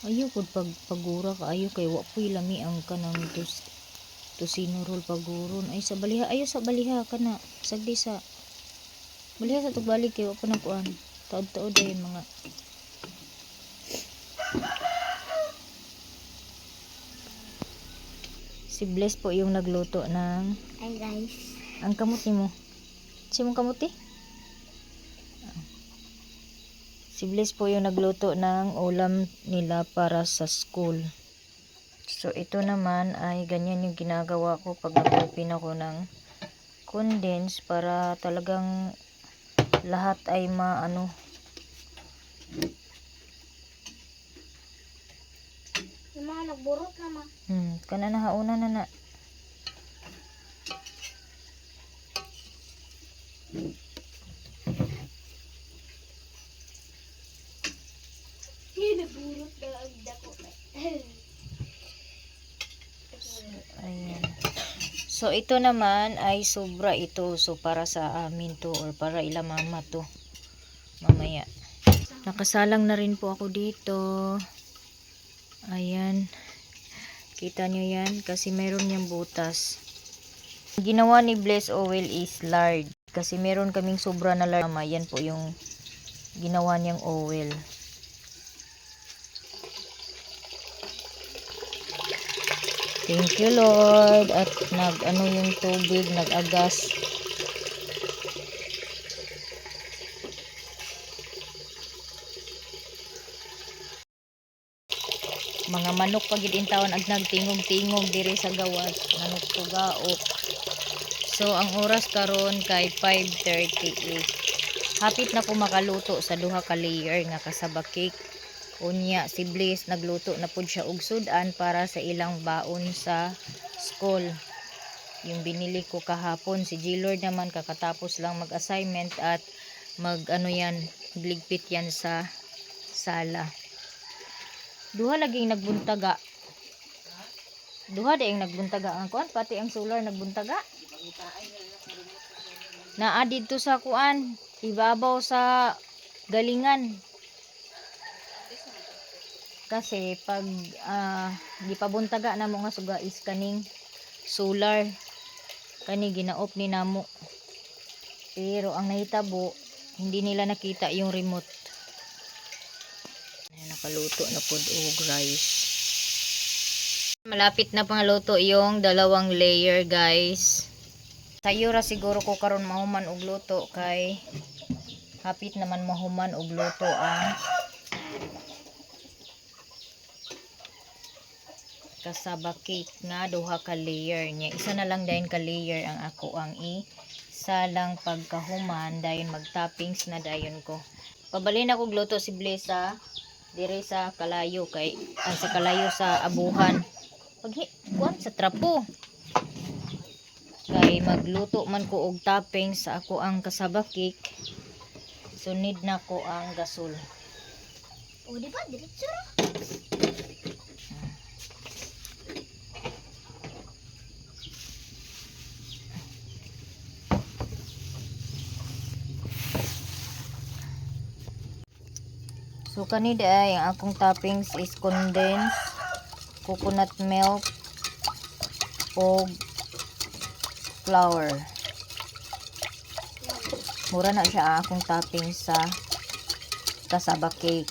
Ayaw ko pagura ka ayo kay wa poy lami ang kanang tosino roll paguron ay sa baliha ayo sa baliha kana sagdi sa baliha sa tugbalik kay wa pa na kuan taod-taod ay mga si Bless po yung nagluto ng Hi guys. ang kamuti mo si mong kamuti si Bless po yung nagluto ng ulam nila para sa school. So ito naman ay ganyan yung ginagawa ko pag nag-open ako ng condense para talagang lahat ay maano. Yung mga nagburot naman. Kana na hauna na na. Nagburot na ang dako. Ayan. So ito naman ay sobra ito. So para sa amin to or para ila mama to. Mamaya. Nakasalang na rin po ako dito. Ayan. Kita nyo yan kasi mayroon niyang butas. Ginawa ni Bless Oil is lard. Kasi meron kaming sobra na lard. Yan po yung ginawa niyang oil. Thank you Lord. At nag-ano yung tubig, nag-agas. Mga manok pagid in taon ag nagtingog-tingog diri sa gawas. Manok tugaok. So ang oras karon kay 5:38. Hapit na ko makaluto sa duha ka layer nga kasaba cake. Unya si Bliss nagluto na pud siya og sudan para sa ilang baon sa school. Yung binili ko kahapon, si G-Lord naman kakatapos lang mag-assignment at mag-ano yan, magligpit yan sa sala. Duha laging nagbuntaga. Duha daing nagbuntaga ang kuan, pati ang solar nagbuntaga. Naa dito sa kuan, ibabaw sa galingan. Kasi pag gipabuntaga na mo nga suga is kaning solar kani ginaop ni namo. Pero ang nahitabo hindi nila nakita yung remote. Ayan, nakaluto na pod og rice. Malapit na pangaluto yung dalawang layer guys. Sayo ra siguro ko karon mahuman og luto kay hapit naman mahuman og luto ang kasaba cake nga duha ka layer niya. Isa na lang dayon ka layer ang ako ang isa lang pagkahuman dayon mag-toppings na dayon ko. Pabalin ako gluto si Bless sa dire sa kalayo kay sa kalayo sa abuhan. Kuan sa trapo. Kay magluto man ko og toppings sa ako ang kasaba cake. Sunid na ko ang gasol. O di ba diretso ra? So kanida ay ang akong toppings is condensed coconut milk o flour. Mura na siya ang akong toppings sa kasaba cake.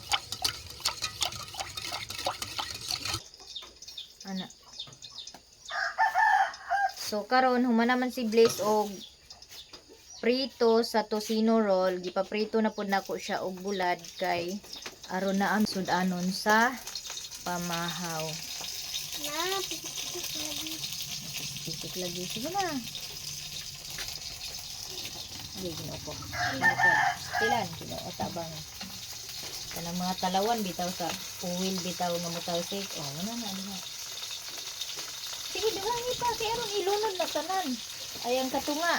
Ana. So karon human naman si Bless og prito sa tocino roll. Gipaprito na pud nako siya og bulad kay aron na ang sudanon sa pamahaw. Na, pitik lagi. Pisik lagi. Sige na. Hindi, ginoo ko. Tilan, ginoo, tabang. Kanang mga talawan, bitaw sa uwil, bitaw nga mutalsik. O, wala na, ano. Sige, duhangi pa. Kaya aron ilunod na tanan. Ayang katunga.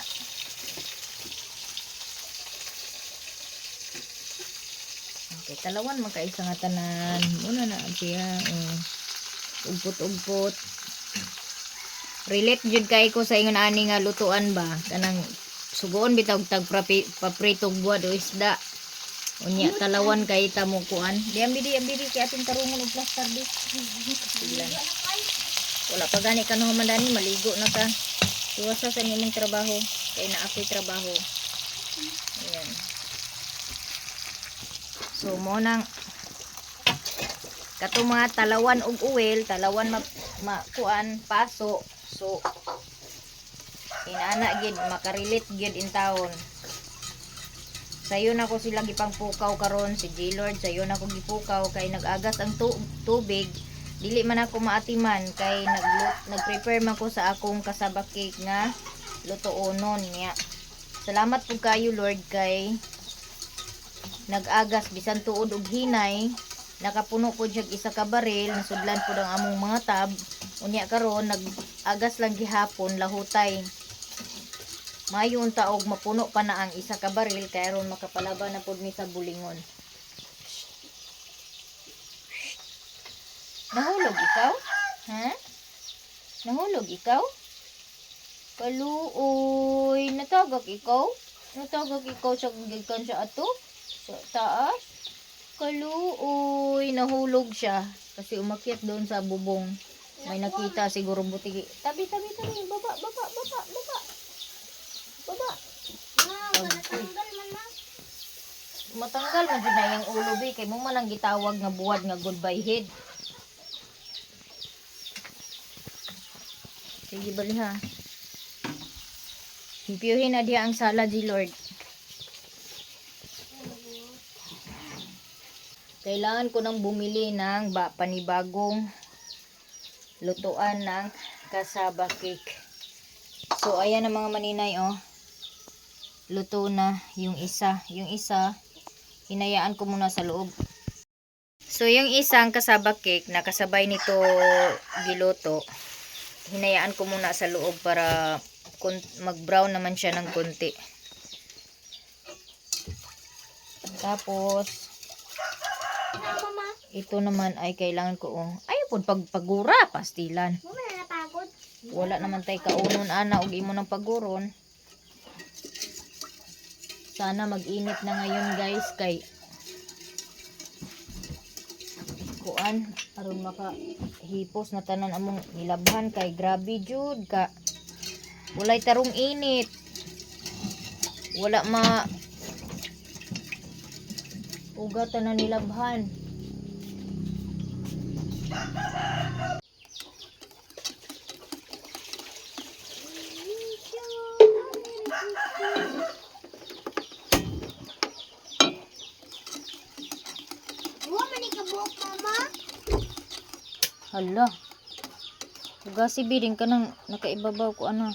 Okay, talawan magkaisa nga tanan. Muna na siya. Umpot-umpot. Relate jud kay ko sa ingon ani nga lutuan ba. Kanang sugoon bitaw tag papritong buwad o isda. Unya talawan kay tamo kuan. Di ambidi kay ating tarungon og plaster di. Silan. Wala pa gani ka no mandani maligo na ka. Iwasa sa imong trabaho kay na ako'y trabaho. Ayan. So mo nang kato mga talawan og uwel, talawan kuan paso. So inana gid makarilit gid in town. Sayo na ko sila gipang pukaw karon si J-Lord, sayo na ko gipukaw kay nag-agas ang tubig. Dili man ako maatiman kay nag-prepare man ko sa akong kasaba cake nga lutuonon niya. Salamat pud kayo Lord kay nag-agas bisan tuod og hinay, nakapuno pud siya isa ka baril, nasudlan pud ang among mga tab. Unya karon nag-agas lang gihapon lahutay. Mayon taog mapuno pa na ang isa ka baril kay aron makapalaban na pud mi sa bulingon. Nahulog ikaw? Ha? Nahulog ikaw? Kaluoy, natagak ikaw? Natagak ikaw sa gikan sa ato? Sa taas? Kaluoy, nahulog siya kasi umakyat doon sa bubong. May nakita siguro butigi. Tabi, baba. Baba. Natanggal man ma. Matanggal man gid na yung ulo bi kay mo man ang gitawag nga buwad nga goodbye head. Sige bali ha. Hipiyuhin na diya ang salad di Lord. Kailangan ko nang bumili ng panibagong lutuan ng kasaba cake. So ayan ang mga maninay oh. Luto na yung isa. Yung isa, hinayaan ko muna sa loob. So, yung isang kasaba cake na kasabay nito giluto, hinayaan ko muna sa loob para mag-brown naman siya ng konti. Tapos, Mama, ito naman ay kailangan ko, oh, ayaw po pagpagura, pastilan. mo na napagod. Wala naman tayo kaunon, ana, og imo ng paguron. Sana mag-init na ngayon guys kay kuan aron makahipos na tanan among nilabhan kay grabe jud ka. Walay tarong init. Wala ugatan na nilabhan. Hala. Ugasi biring ka nang nakaibabaw ko ano.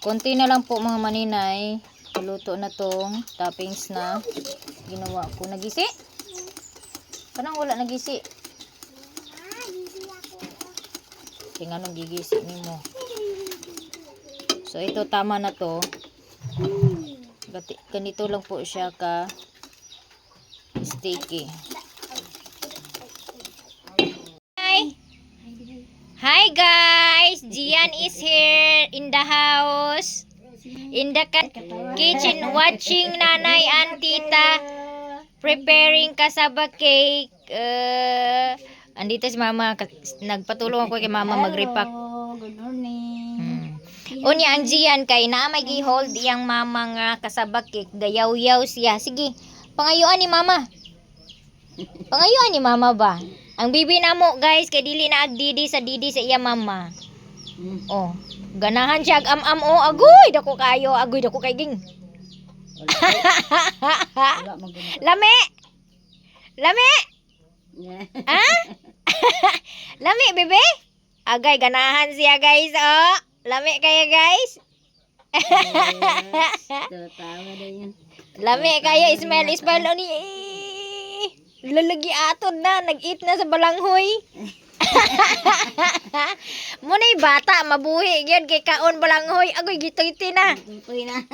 Konti na lang po mga maninay. Luto na tong toppings na ginawa ko. Nagisi? Kanang wala nagisi. Kaya nga gigisi nimo. So ito tama na to. Ganito lang po siya ka sticky. Hi guys, Gian is here in the house, in the kitchen watching nanay and tita preparing kasaba cake. Andito si mama, nagpatulong ako kay mama mag-repack. Good morning. Unya ang Gian kay na may gi-hold iyang mama nga kasaba cake, gayaw-yaw siya. Sige, pangayuan ni mama. Pangayuan ni mama ba? Ang bibi namo guys kay dili na agdidi sa didi sa iya mama. Oh, ganahan siya am-am oh, agoy dako kayo, agoy dako kay ging. Lami. Lami. Ah? Lami bebe? Agay ganahan siya guys oh. Lami kaya guys. Lami kaya smile ni. Lalagi atod na, nag-eat na sa balanghoy. Munay bata, mabuhi gyud kay kaon balanghoy. Agoy gitoy-ti na.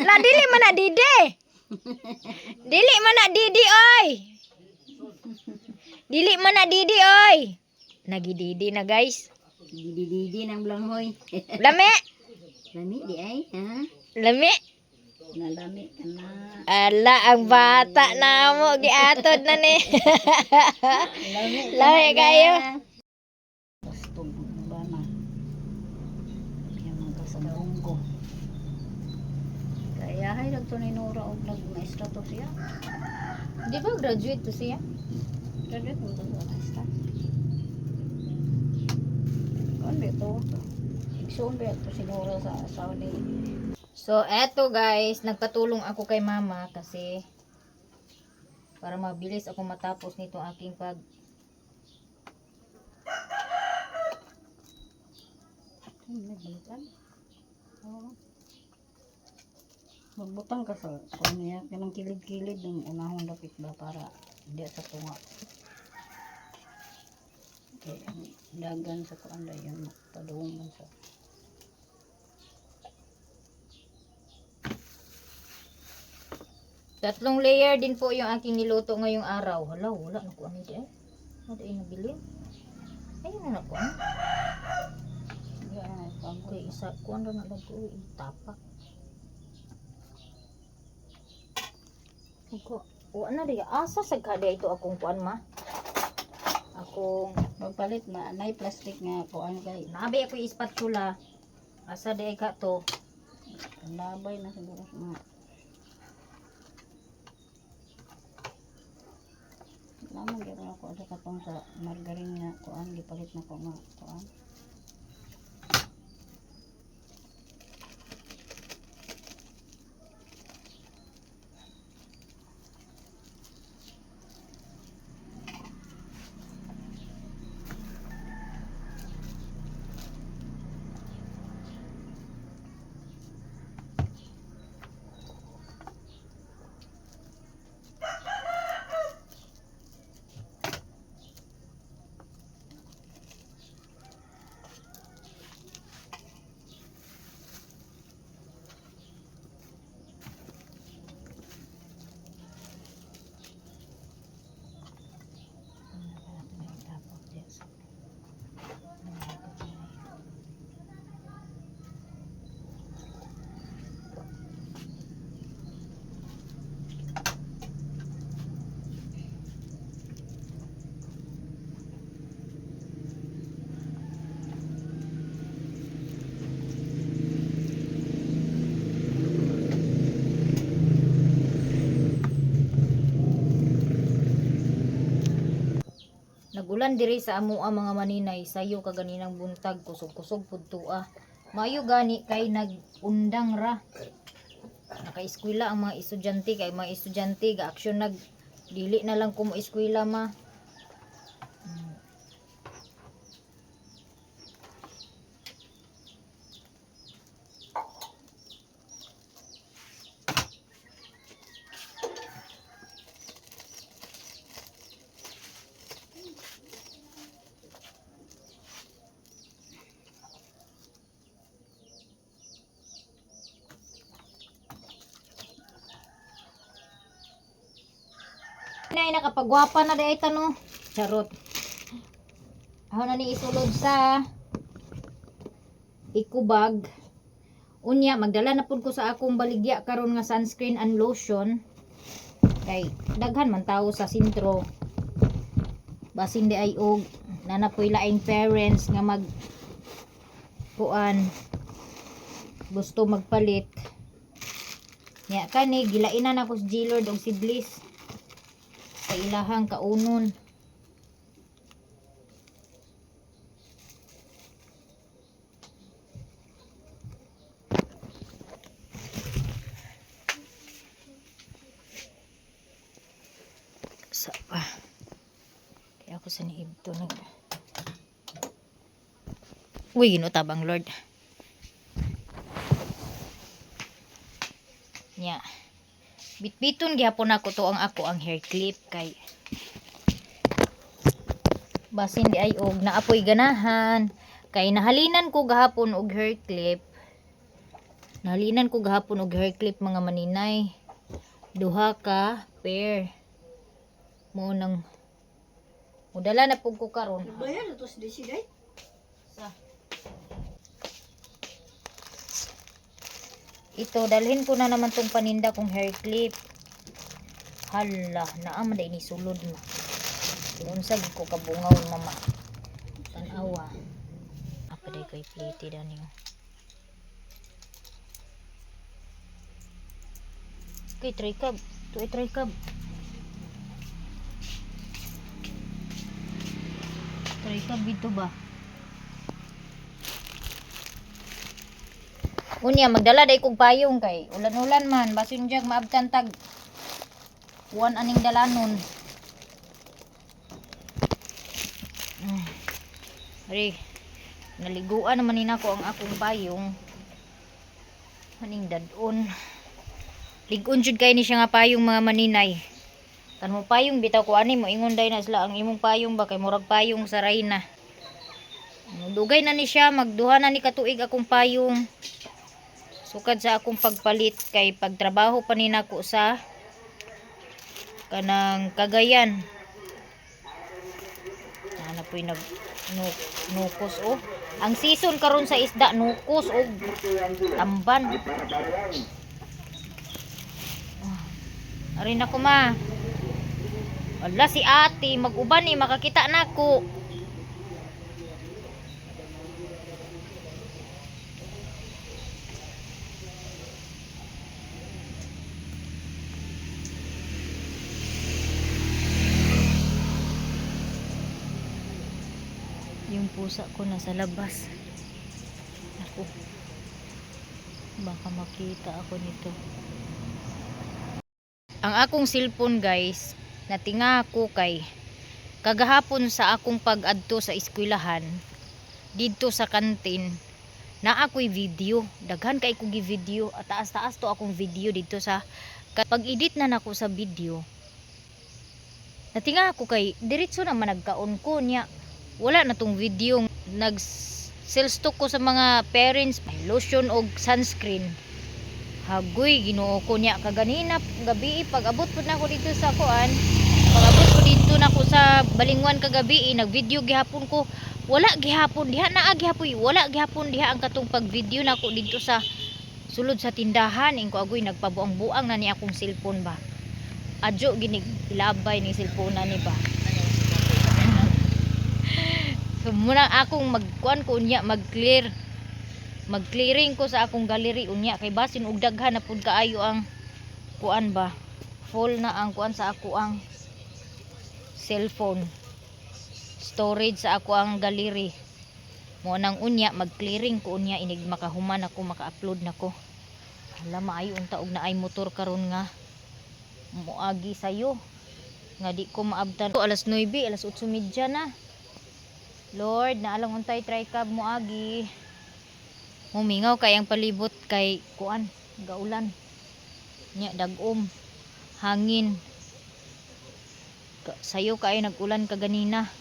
La dili man na didi. Dili man na didi oy. Dili man na didi oy. Nagididi na guys. Didi ng balanghoy. Lami. Lami di ay, ha? Lami. Nalami ka na. Ala, ang bata na mo. Giatod na ni. Lami Lami kayo. Bastog ba na? Kaya mga sa bunggo. Kaya hay nagtunay nura og nag-maestra to siya. Di ba graduate to siya? Graduate mo to sa maestra. Kan to. Igsoon ba to sinura sa Saudi. So, eto guys, nagpatulong ako kay mama kasi para mabilis ako matapos nito aking pag Magbutang ka sa kung niya kanang kilid-kilid ng unahon dapit ba para di sa tunga. Okay, dagan sa kuanda yan padung man sa. tatlong layer din po yung aking niluto ngayong araw. Hala, wala na ko ano di ay. Ano ay nabilin? Ayun na ko ano. Yan Okay, isa ko ano na lang ko itapak. Ko, ano di asa sa kada ito akong kuan ma? Akong magpalit na nay plastic nga kuan kay nabi ako yung spatula. Asa di ay ka to? labay na siguro mga lamang gyud ako sa katong sa margarine nga kuan gipalit na ko nga kuan. Nagulan diri sa amo ang mga maninay sayo kaganinang buntag kusog-kusog pud tua. Mayo gani kay nag-undang ra. Naka-eskwela ang mga estudyante kay mga estudyante ga aksyon nag dili na lang ko mo eskwela ma. Nay nakapagwapa na day tano. Charot. Ako na ni isulod sa ikubag. Unya magdala na pud ko sa akong baligya karon nga sunscreen and lotion. Kay daghan man tawo sa sentro. Basin di ay og nanapoy laing parents nga mag kuan gusto magpalit. Nya kani gilainan ako si G-Lord og si Bliss sa ilahang kaunon. Sa pa. Kaya ako sa niib to nag. Uy, ginutabang Lord. Nya. Bitbiton gihapon ako to ang hair clip kay basin di ay og naapoy ganahan kay nahalinan ko gahapon og hair clip. Nahalinan ko gahapon og hair clip mga maninay. Duha ka pair. Mo nang mudala na pug ko karon. Bayar to si day. Sa Ito, dalhin ko na naman tong paninda kong hair clip. Hala, naama da ini sulod ma. Unsag ko kabungaw mama. Tanawa. Apa day ko'y pliti da niyo. Okay, try kab. Ito ay try kab. Try kab dito ba? Unya, magdala day kong payong kay. Ulan-ulan man. Basin diyag maabtan tag. Buwan aning dalanon. Ari, naliguan naman nina ko ang akong payong. Maning dadon. Ligon jud kay ni siya nga payong mga maninay. Kan mo payong bitaw ko ani mo ingon day na sila ang imong payong ba kay murag payong sa rayna. Dugay na ni siya, magduha na ni katuig akong payong. Sukad sa akong pagpalit kay pagtrabaho pa ni nako sa kanang Cagayan. Ana po'y nukos oh. Ang season karon sa isda nukos og tamban. Ari na ko ma. Wala si ate mag-uban ni makakita nako. Yung pusa ko nasa labas. Ako. Baka makita ako nito. Ang akong cellphone guys, natinga ako kay kagahapon sa akong pag-adto sa eskwelahan dito sa kantin na ako'y video. Daghan kay ko gi video at taas-taas to akong video dito sa pag-edit na nako sa video. Natinga ako kay diretso naman nagkaon ko niya. Wala na tong video. Nag-sell stock ko sa mga parents, may lotion o sunscreen. Hagoy, ginoo ko niya kaganina gabi pag-abot po na ako dito sa kuan. Pag-abot ko dito na ako sa Balingwan kagabi, nag-video gihapon ko. Wala gihapon diha na gihapon. Wala gihapon diha ang katong pag-video na ako dito sa sulod sa tindahan. Ingko agoy nagpabuang-buang na ni akong cellphone ba. Adyo ginig ilabay ni cellphone na ni ba. So muna akong magkuan ko unya mag-clearing ko sa akong gallery unya kay basin og daghan na pud kaayo ang kuan ba. Full na ang kuan sa ako ang cellphone. Storage sa ako ang gallery. Mo nang unya mag-clearing ko unya inig makahuman ako maka-upload nako. Hala maayo unta og naay motor karon nga moagi sayo. Nga di ko maabtan. Alas 9, alas 8:30 na. Lord, naalang untay try kab mo agi. Mumingaw kay ang palibot kay kuan, gaulan. Nya dagom, hangin. Sayo kay nagulan kaganina.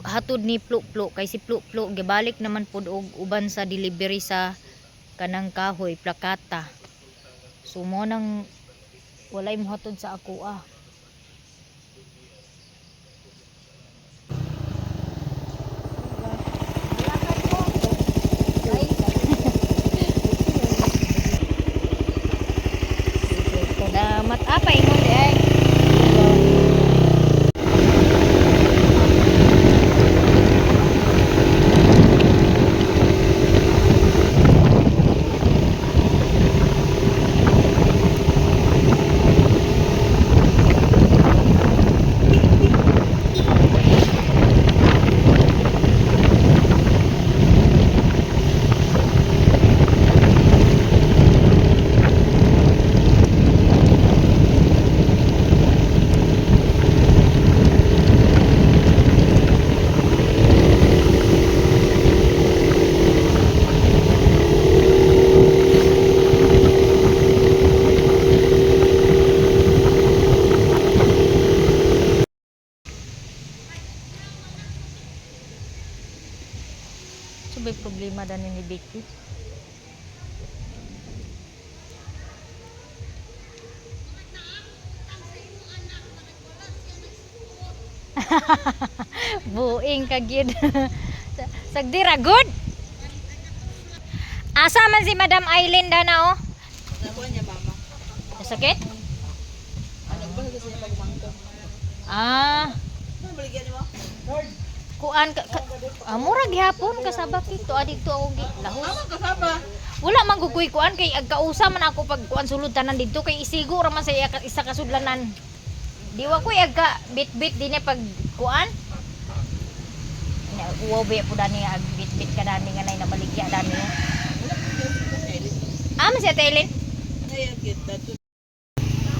Hatod ni Plo-Plo kay si Plo-Plo gibalik naman pud og uban sa delivery sa kanang kahoy plakata. So mo nang walay mohatod sa ako Salamat apay mo di ay. So may problema dan ni Becky. Buing ka gyud. Sagdira good. Asa man si Madam Aileen dana oh? Sakit? Ah. Kuan mura gihapon kasabak ito adito ako lahos. Wala man guguy kuan kay agkausa man ako pag kuan sulod tanan dito kay isigo ra man sa isa ka sudlanan. Diwa ko agka bit-bit dinhi pag kuan. Uwaw ba po dani ag bit-bit ka dani nga nay nabaligya dani. Siya Taylin.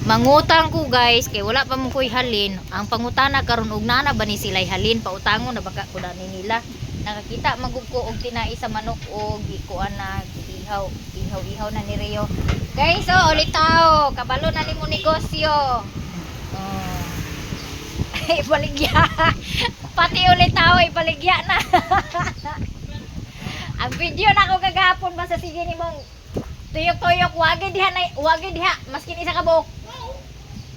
Mangutang ko guys kay wala pa mo koy halin. Ang pangutana karon og nana ba ni sila'y halin pautangon na baka ko dani nila. Nakakita magug ko og tinai sa manok og ikuan na ihaw na ni Rio. Guys, ulitaw, kabalo na nimo negosyo. Ipaligya. Pati ulitaw ipaligya na. Ang video na ko kagahapon basta sige nimong tuyok-tuyok wagi diha maskin isa ka buok.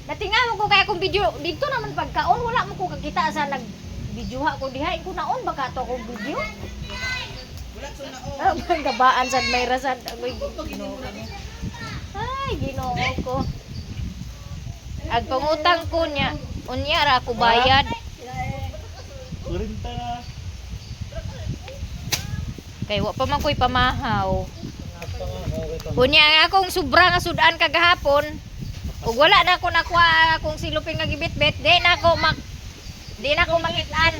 Natinga mo ko kaya kung video dito naman pagkaon wala mo ko kakita sa nag videoha ko diha ko naon baka to kong video. Wala to naon. Ang gabaan sad may rasad agoy Ginoo. Ay Ginoo ko. Ag pangutang ko niya unya ra ko bayad. 40. Kay wa pa man koy pamahaw. Unya ang akong sobra nga sudan kagahapon. Ug wala na ako nakuha akong silupin nga gibit-bit, di na ako mangitan.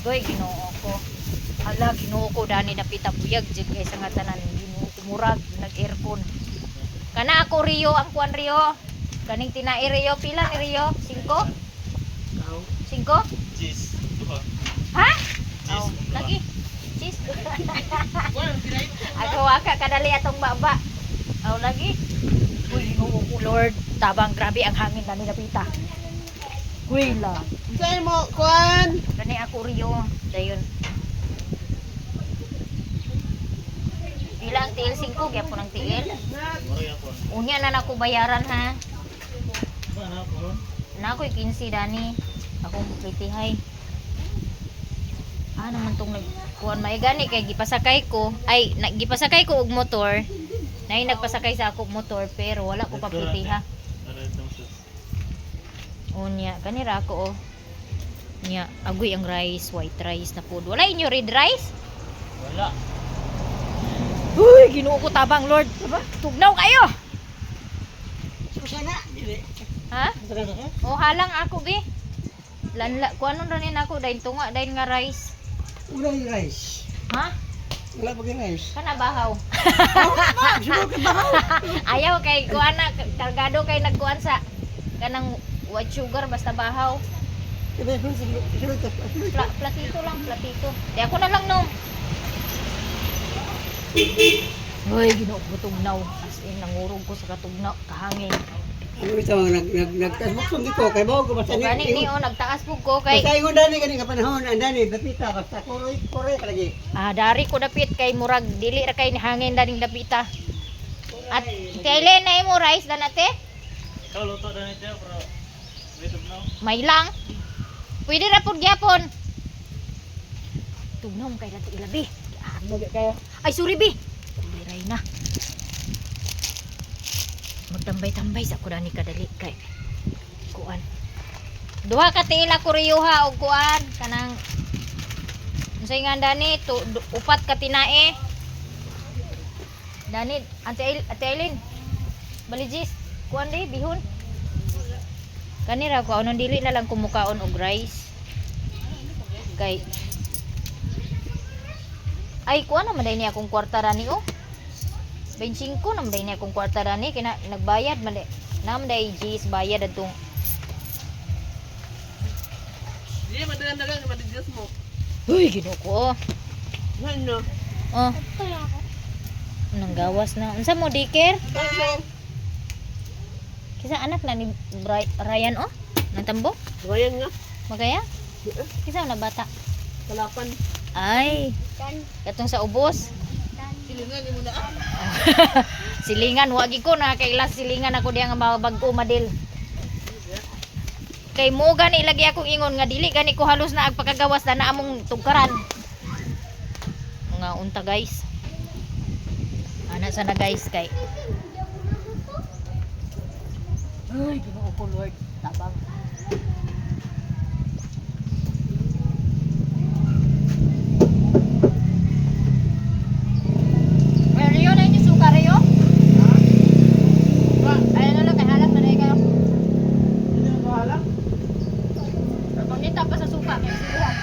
Goy Ginoo ko. Ala Ginoo ko dani napita buyag jud kay sa nga tanan Ginoo ko murag nag-aircon. Kana ako Rio ang kuan Rio. Kaning tinai Rio pila ni Rio? 5? 5? Cheese. Ha? Oh, lagi. Cheese. Ako waka kadali atong baba. Aw lagi. Uy, Ginoo ko Lord, tabang grabe ang hangin dani napita. Uy la. Saan mo, kuan? Kani ako Rio, dayon. Pila ang tiil 5 gyapon ang tiil. Unya na nako bayaran ha. Na ako'y 15 dani. Akong plitihay. Naman tong nagkuan may gani kay gipasakay ko. Ay, gipasakay ko og motor. Nay nagpasakay sa ako motor pero wala ko pa plitiha. Unya kanira ako oh. Nya agoy ang rice, white rice na food. Wala inyo red rice? Wala. Uy, Ginoo ko tabang Lord. Tugnaw kayo. Sana, dili. Ha? O halang ako gi. Lanla kuanon ra nin ako dayon tunga dayon nga rice. Wala yung rice. Ha? Wala pa yung rice. Kana bahaw. Siguro ka bahaw. Ayaw kay kuan na kargado kay nagkuan sa kanang white sugar basta bahaw. Platito lang, platito. Di ako na lang no. Uy, Ginoo ko tugnaw. As in nangurog ko sa katugnaw, kahangin. Ano ito, nagtasbukson dito, kay bawa ko basta Gani ni nagtaas pug ko kay basta ingon dani kani nga panahon, andani, dapita, basta kuroy kalagi. dari ko dapit kay murag dili ra kay hangin daning dapita. At kailan na imo rice dan ate? Ikaw luto na niya pero wait up now. May lang. Pwede ra pud gyapon. Tugnaw kay dati ilabi. Kaya Ay sorry bi. Biray na. Magtambay-tambay sa ko dani kadali kay kuan. Duha ka tiil ako riyuha og kuan kanang unsay nga dani upat ka tinae. Dani ate Aileen. Balijis kuan di bihon. Kanira ko anon dili na lang kumukaon og rice. Kay ay kuan naman dai ni akong kwarta rani oh. 25 naman dai ni akong kwarta rani kina nagbayad man nam dai G's bayad adtong. Di madagan-dagan madidyos mo. Uy, Ginoo ko. Ano? Oh. Nang gawas na. Unsa mo diker? Kisa anak na ni Ryan oh. Nang tambo? Bayan nga. Magaya? Kisa na bata. Kalapan. Ay. Katong sa ubos. Silingan mo na. Silingan wagi ko na kay last silingan ako diha nga bag-o madil. Kay mo gani lagi akong ingon nga dili gani ko halos na agpakagawas na among tugkaran. mga unta guys. Ana sana guys kay. Ay, Ginoo ko Lord, tabang. Rio na yung suka Rio? Ayun na lang kay halak na kayo. Hindi mo bahala? Pangita pa sa suka kay siluan.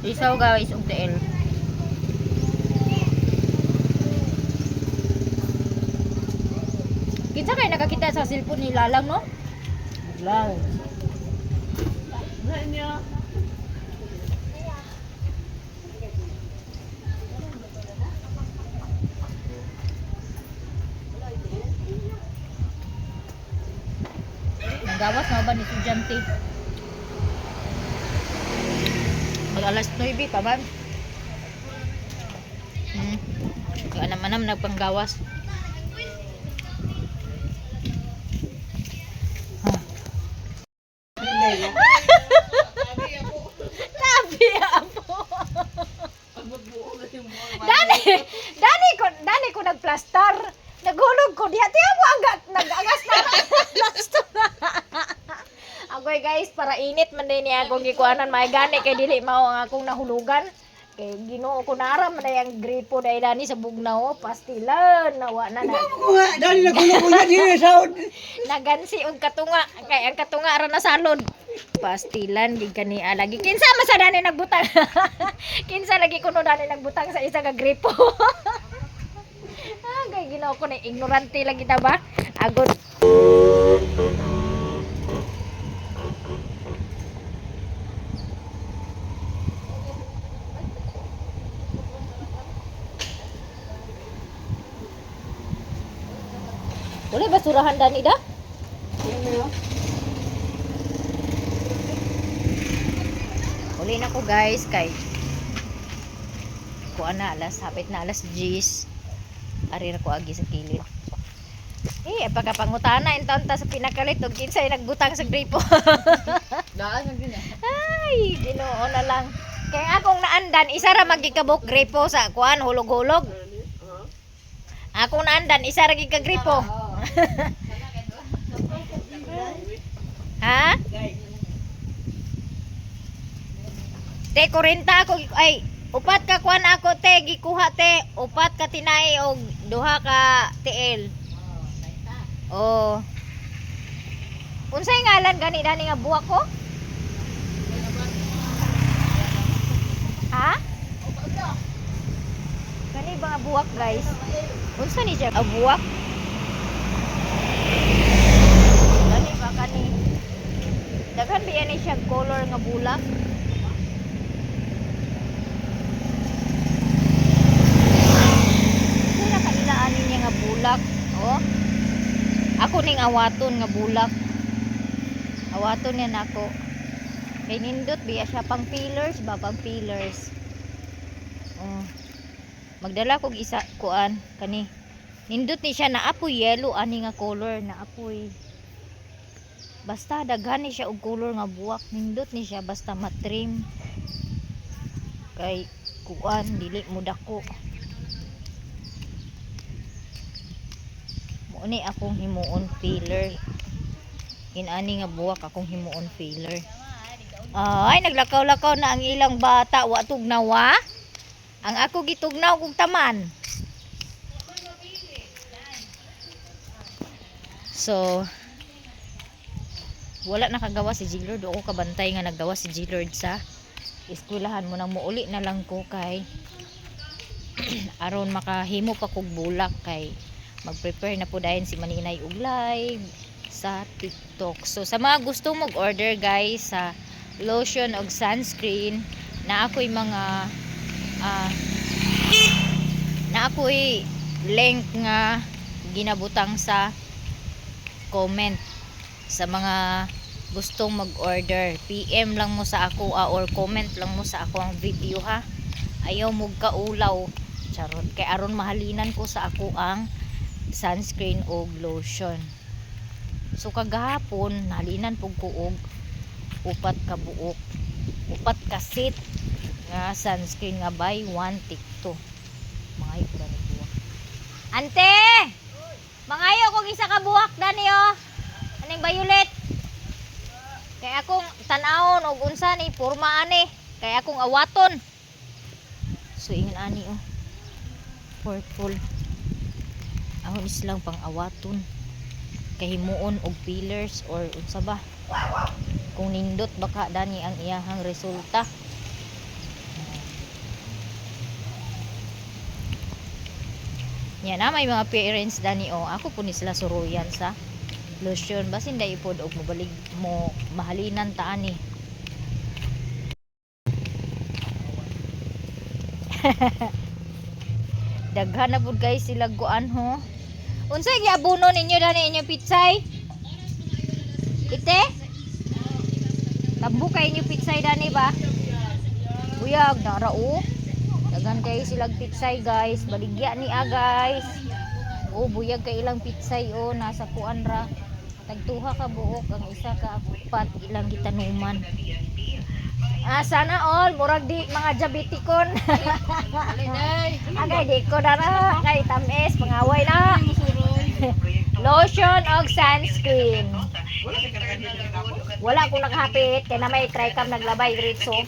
Isaw guys, og TL. Kinsa kay nakakita sa cellphone ni Lalang no? Lang. Nga niya. Nagawas na ba ni estudyante? Mag alas 9 pa man. Kaya naman nagpanggawas. Labi ako. Dani ko nagplastar. Naghulog ko diha. Tiya mo nag-agas na. Plaster na. Agoy guys, para init man din niya akong gikuanan may gani kay dili mao ang akong nahulugan. Kay Ginoo ko nara man ang gripo dai dani sa bugnaw, pastilan nawa na na. Dali na kuno na dili saud. Nagansi og katunga kay ang katunga ra na salod. Pastilan gid kani lagi kinsa man sa dani nagbutang. Kinsa lagi kuno dani nagbutang sa isa ka gripo. Kay Ginoo ko na ignorante lang kita ba? Agot. Boleh basurahan dani dah? Uli na ko guys kay kuan na alas hapit na alas 10. Ari ra ko agi sa kilid. Pagkapangutana inton ta sa pinakalit og kinsay nagbutang sa gripo. Daan man din eh. Ay, Ginoo na lang. Kay akong naandan isa ra magikabok gripo sa kuan hulog-hulog. Akong naandan isa ra gid ka gripo. Ha? Te 40 ako ay upat ka kuan ako te gikuha te upat ka tinai og duha ka TL. Oh. Unsay ngalan gani dani nga buwak ko? Ha? Kani ba nga buwak guys? Unsa ni siya buwak? Kani ba kani? Daghan biya ni siya color nga bulak. Sila kailaan niya nga bulak, oh. Ako ning awaton nga bulak. Awaton yan ako. Kay nindot biya siya pang fillers ba pang fillers. Oh. Magdala kog isa kuan kani. Nindot ni siya na apoy yellow ani nga color na apoy. Basta daghan ni siya og color nga buwak. Nindot ni siya basta matrim. Kay kuan dili mo dako. Ni akong himuon filler. Inani nga buwak akong himuon filler. Ay naglakaw-lakaw na ang ilang bata wa tugnawa. Ang ako gitugnaw kog taman. So wala nakagawa si G-Lord. Ako kabantay nga naggawa si G-Lord sa eskwelahan mo nang muuli na lang ko kay aron makahimo pa kog bulak kay mag-prepare na po dahil si Maninay og live sa TikTok. So sa mga gusto mag-order guys sa lotion og sunscreen na ako'y mga na ako'y link nga ginabutang sa comment sa mga gustong mag-order. PM lang mo sa ako or comment lang mo sa ako ang video ha. Ayaw mo kaulaw. Charot. Kay aron mahalinan ko sa ako ang sunscreen o lotion. So kagahapon nahalinan pug ko og upat ka buok, upat ka set nga sunscreen nga buy one take two. Mangayo ko dani buwak. Ante! Mangayo kog isa ka buwak dani oh. Aning violet. Kay akong tan-awon og unsa ni porma ani. Kay akong awaton. So ingon ani oh. Purple. Ahon islang pang awaton. Kahimuon og pillars or unsa ba? Kung nindot baka dani ang iyahang resulta. Yan na may mga parents dani oh. Ako po ni sila suruyan sa lotion basin dai pod og mobalig mo mahalinan ta ani. Daghan na pud guys sila guan ho. Unsay giabuno ninyo dani inyo pitsay? Ite? Tambo kay inyo pitsay dani ba? Buyag na rao. Daghan kay sila pitsay guys. Baligya ni guys. Oh buyag kay ilang pitsay oh nasa kuan ra. Tagtuha ka buok ang isa ka upat ilang gitanuman. Sana all murag di mga diabetikon. Agay di ko na kay tamis pangaway na. Lotion og sunscreen. Wala ko nakahapit kay na may tricam naglabay diretso.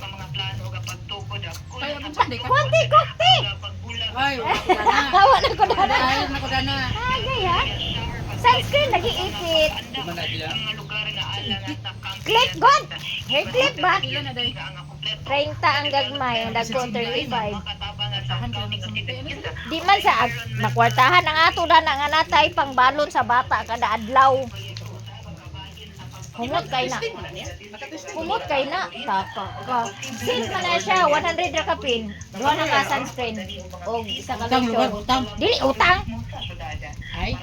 Kunti kunti. Ay, Wala ko dana. ay, nakodana. Agay ha. Sunscreen lagi ipit. Clip god. Hair clip ba? Pila na day. 30 ang gagmay, ang dagko 35. Tahan ka naman sa mga Di man sa makwartahan ang ato na nga natay pangbalon sa bata kada adlaw. Humot kay na. Humot kay na. Taka ka. Since man na siya 100 ra ka pin. Duha na ka sunscreen og isa ka utang lugar, lotion. utang. Dili utang. Ay,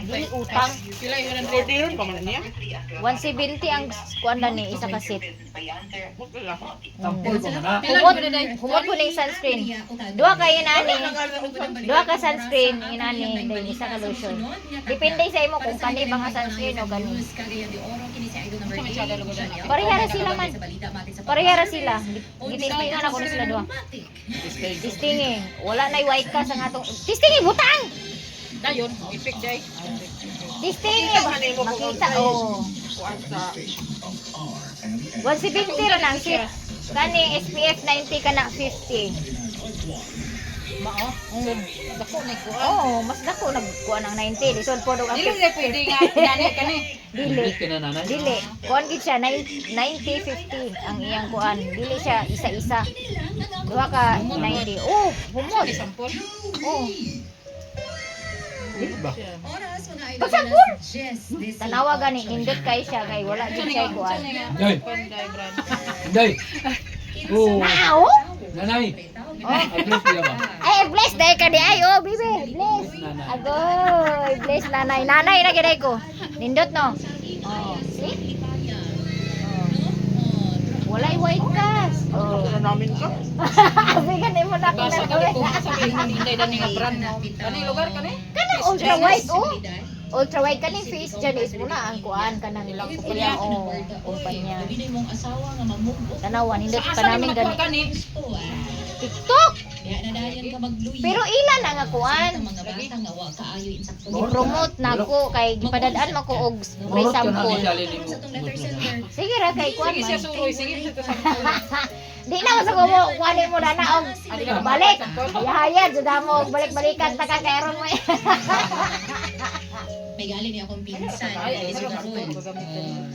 Dili utang. pila yung 140 ron pa man niya? 170 ang kuan ni isa ka set. Tampol pa man. Humot ko ning sunscreen. Duha ka inani. Duha ka sunscreen inani then isa ka lotion. Depende sa imo kung kani ba nga sunscreen o gani. Parehara sila man. Parehara sila. Gitistingan ako na sila duha. Tistingin. Wala na white cast ang atong. Tistingin butang. Dayon, ipik day. Tistingin. Makita oh. 170 ra nang sit. Kani SPF 90 ka na 50. Mao. Dako na ko. Oh, mas dako nagkuan ang 90. Lisod po dog ang Dili na pwede nga gani kani. Dili. Dili. Kuan gid siya 90 50 ang iyang kuan. Dili siya isa-isa. Duha ka 90. Oh, humot. Sampol. Oh. Ba? Pagsabon. Tanawa gani indot kay siya kay wala gid siya kuan. Day. Day. Oh, Wow. nanay. Oh. Address niya ba? Ay, bless day ka di ay oh, bibi. Bless. Agoy, bless nanay. Nanay na giday ko. Nindot no. Oh, see? Oh. Walay white cast. Oh. namin ka. Bigan mo na ko Basa na. ka ko sabihin man inday dani nga brand mo. Kani lugar kani? Kanang ultra white oh. Ultra white kaning face dyan is muna ang kuan kanang ilang kumpanya o kumpanya. Tanawan hindi pa namin gani. Kani. TikTok. Pero ilan ang kuan? Gi-promote na ko kay gipadadaan man ko og may Murot ka na sample. ni Shalin mo. Sige ra kay kuan Sige siya man. suroy, sige siya sampol. Di na sa ko kuanin mo na og balik. Hayad jud mo og balik-balikan ta ka kay aron mo. May galing niya akong pinsan. Ay, Is ay, Gabon.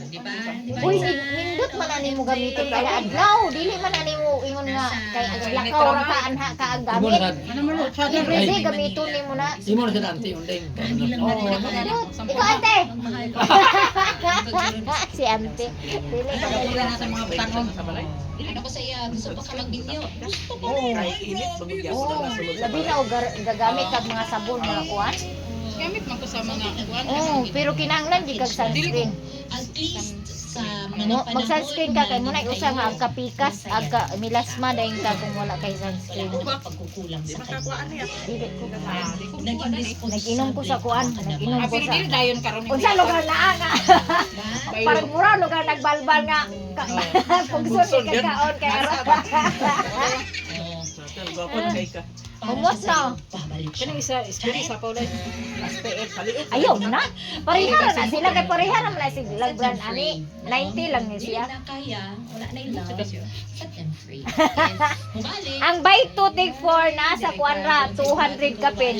Di ba? Di ba? Uy, nindot man ani mo gamiton kada adlaw. Dili man ani mo ingon nga kay lakaw ra ka anha ka ang Imo gamit. na Ano mo lo? Chada. Everyday gamiton nimo na. Imo na sa nanti undeng. Oh, ikaw ante. Si ante. Dili ka Wala na sa mga tangon sa balay. Ano ko sa iya, gusto pa ka mag-inyo. Oh, labi na og gagamit kag mga sabon mga kuan. Gamit man ko sa mga kuan. Oh, pero kinahanglan di kag sunscreen. At least sa mga panahon. Mag-sunscreen ka kay muna na usa nga ang kayo kapikas masaya. agka milasma dahil ka kung wala kay sunscreen. Wala kang pagkukulang sa kanya. Dili ko Naging responsable Nag-inom ko sa kuan, ka naman. nag-inom ko Abi sa dili dayon karon. unsa lugar na nga. Parang mura lugar nagbalbal nga. Pugson kay kaon kay ara. Humot na. Kanang isa spirit sa Paulay. Ayaw na. Parehara na sila kay parehara man si Lagran ani. 90 lang ni siya. Hindi na kaya, wala na yung love, set them free. Mubalik. Ang buy 2 take 4 na sa kuanra 200 ka pin.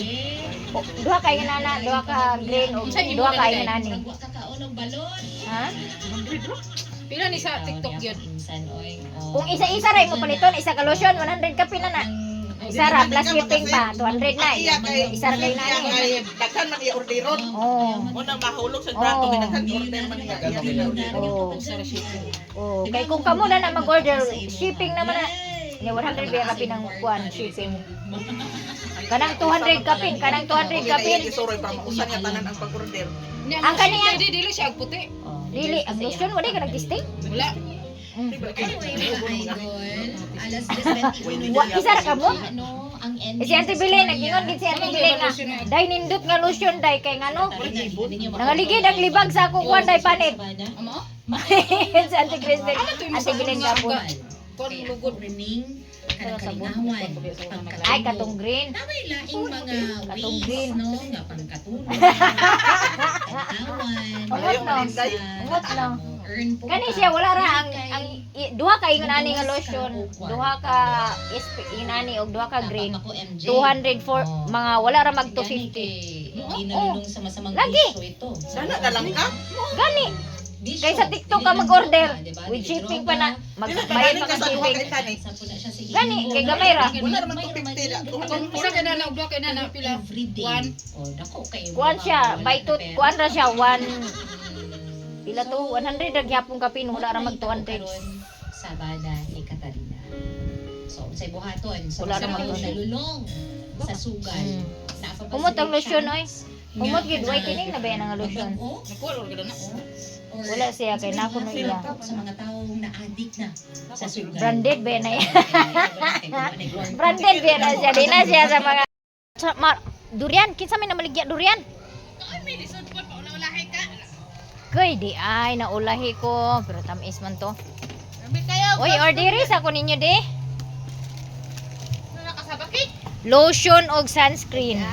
Duha kay nana, duha ka green o duha kay nani. Nagwa ka kaon ng balon. Ha? Pila ni sa TikTok yun. Minsan, oy. Kung isa-isa ray mo paliton, isa ka lotion 100 ka pin na. Isa ra plus shipping pa 200 na. Isa ra kay nani. Daghan man i-orderon. Oh. Mo nang mahulog sa brato, Oo. daghan order man iya. Oh. Oh, kay kung kamo na mag-order, shipping naman na. Nya 100 ba kapin ang kuan shipping. Kanang 200 kapin, kanang 200 kapin. Isuroy pa mausan nga tanan ang pag-order. Ang kaniya Dili siya ag puti. dili ang lotion wala ka nag-testing. Wala. Anyway, mga idol, alas 10:21. Wa isa ra ka mo? Ano, ang ending. Si Ate Belen nagingon gid si Ate Belen nga. Dai nindot nga lotion dai kay ngano. Nangaligid ang libag sa ako kuan dai panit. Amo? Si Ate Kristen. Ate Belen gapon. Kon lugod. Rening, Pero sa kalingawan. Ay katong green. Taway laing mga Katong ways, green. no? Nga pangkatulong. Ungot no. Ungot no. Earn po Kani ka. siya wala ra duha ka ingon ani nga lotion, duha ka inani og duha ka green. Ako, MJ. 200 for mga wala ra mag Gani 250. kay Hindi nalulong sa masamang Lagi. bisyo ito. Sana na lang ka. Gani Bisyo. kay sa TikTok ka mag-order Diba? with Di shipping droga. pa na Dili magbayad ka pa ka sa shipping. kay tani. Sa puna siya sa Gani, imo. kay gamay ra. Wala naman 250 na. Isa ka na na ug kay na pila. Everyday. One. Oh, dako kay Kuan siya, by to kuan ra siya 1 pila to 100 ra gyapon ka pin wala ra mag 200. Sabada ni Katarina. So, sa buhaton, sa Wala naman masamang to. nalulong sa sugal. Mm. Naapapag Humot ang sa lotion oy. chance Humot nga gid na way kining na ba yan ang lotion. magbago Nakuha or gid na. or Wala siya kay nako no iya. sa mga taong na-addict na sa sugal. Branded ba na yan? Branded ba na siya? Di na siya sa mga durian, kinsa may namaligya durian? Kay di ay naulahi ko, pero tamis man to. Oy, orderis ako ninyo di. Lotion og sunscreen.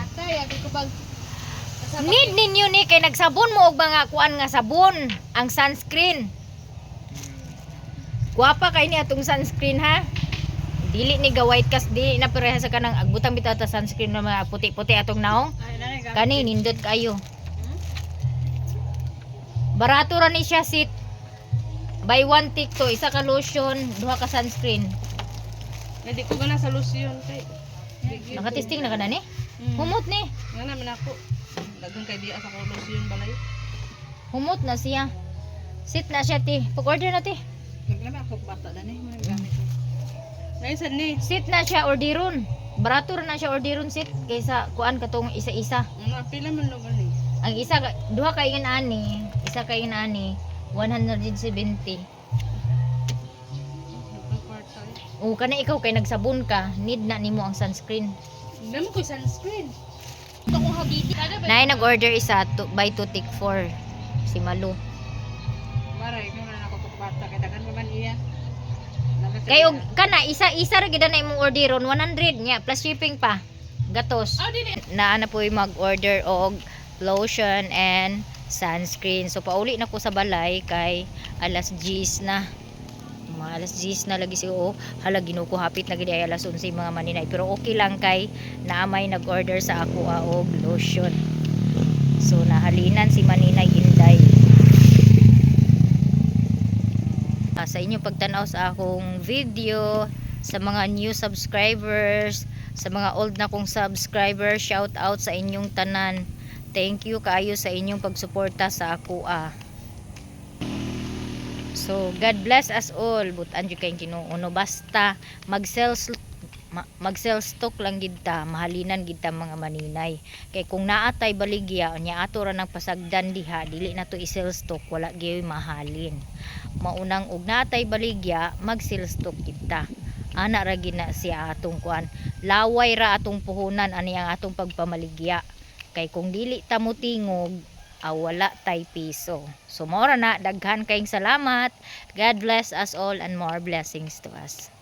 Need ninyo ni kay nagsabon mo og mga kuan nga sabon, ang sunscreen. Guwapa kay ni atong sunscreen ha. Dili ni ga white cast dili na pareha sa kanang agbutang bitaw ta sunscreen na mga puti-puti atong naong. Kani nindot kayo. Barato ra ni siya sit. Buy one take to, isa ka lotion, duha ka sunscreen. Hindi ko gana sa lotion kay. Nakatesting na ka na ni? Humot ni. Nga naman ako. Dagang kay di asa ko lotion balay. Humot na siya. Sit na siya ti. Pag-order na ti. Naglama ako bata na ni, mga gamit ko. Naisan ni. Sit na siya orderon. Barato ra na siya orderon sit kaysa kuan katong isa-isa. Ano pila man lugar ni. Ang isa duha ka ingon ani, isa ka ingon ani 170. O kana ikaw kay nagsabon ka, need na nimo ang sunscreen. Damo ko sunscreen. Nay nag-order isa buy 2 take 4 si Malu. Maray ko na ako bata kay dagan man iya. Kay og kana isa-isa ra gid na imong orderon 100 nya plus shipping pa. Gatos. Na ana po mag-order og lotion and sunscreen. So pauli na ko sa balay kay alas 10 na. Mga alas 10 na lagi siyo. Hala ginuko hapit na gid ay alas 11 mga maninay. Pero okay lang kay naamay nag-order sa ako og lotion. So nahalinan si Maninay Inday. Sa inyong pagtanaw sa akong video, sa mga new subscribers, sa mga old na kong subscribers, shout out sa inyong tanan. Thank you kaayo sa inyong pagsuporta sa ako So God bless us all. Butan jud kay Ginoo. Basta mag mag-sell stock lang gid ta, mahalinan gid ta mga maninay. Kay kung naatay baligya nya ato ra nang pasagdan diha, dili na to i-sell stock, wala gyud mahalin. Maunang ug naatay baligya, mag-sell stock gid ta. Ana ra gid na siya atong kuan. Laway ra atong puhunan ani ang atong pagpamaligya. Kay kung dili ta motingog, wala tay piso. So mora na, daghan kayong salamat. God bless us all and more blessings to us.